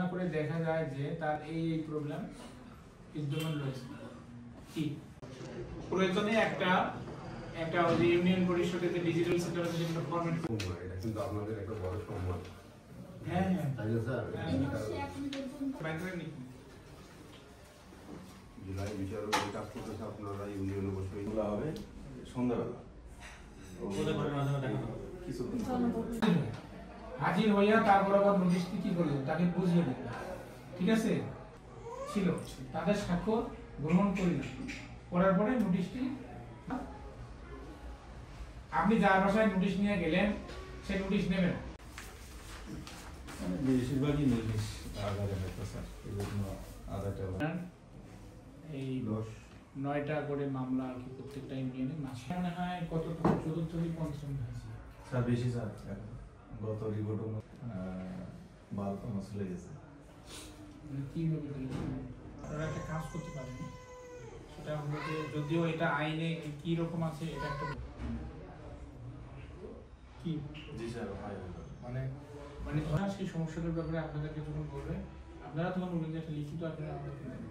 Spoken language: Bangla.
করে দেখা যায় যে তার এই প্রবলেম বিদ্যমান রয়েছে। কি প্রয়োজনে একটা ওই ইউনিয়ন পরিষদের যে ডিজিটাল সেন্টার আছে সেটা ফরম্যাট এটা কিন্তু আপনাদের একটা বড় সম্মান। হ্যাঁ তাই না স্যার? ব্যাংকের নি জুলাই বিচার ওই কাজ করতেছে আপনারা ইউনিয়নে বসে এগুলো হবে সন্ধ্যাবেলা হাজির হইয়া তারপর আবার নোটিশটি কি করলো তাকে বুঝিয়ে দিল। ঠিক আছে, ছিল তাদের স্বাক্ষর গ্রহণ করিলাম, করার পরে নোটিশটি আপনি যার বাসায় নোটিশ নিয়ে গেলেন সেই নোটিশ নেবেন। বেশিরভাগই নোটিশ আধারে হতো স্যার, এই জন্য আধারটা এই 9টা করে মামলা আর কি প্রত্যেকটা ইউনিয়নে মাসে মনে হয় কত চতুর্থ কি পঞ্চম হয়েছে স্যার। বেশি স্যার, গত রিপোর্ট 12 মাস চলে গেছে। কিভাবে আপনারা একটা কাজ করতে পারেন, সেটা হলো যে যদিও এটা আইনে কি রকম আছে এটা একটা কি জি স্যার, মানে মানে ধরা সেই সমস্যাটার ব্যাপারে আপনাদেরকে যখন বলবে আপনারা তখন বলবেন যে একটা লিখিত আপনারা আমাদেরকে দেন,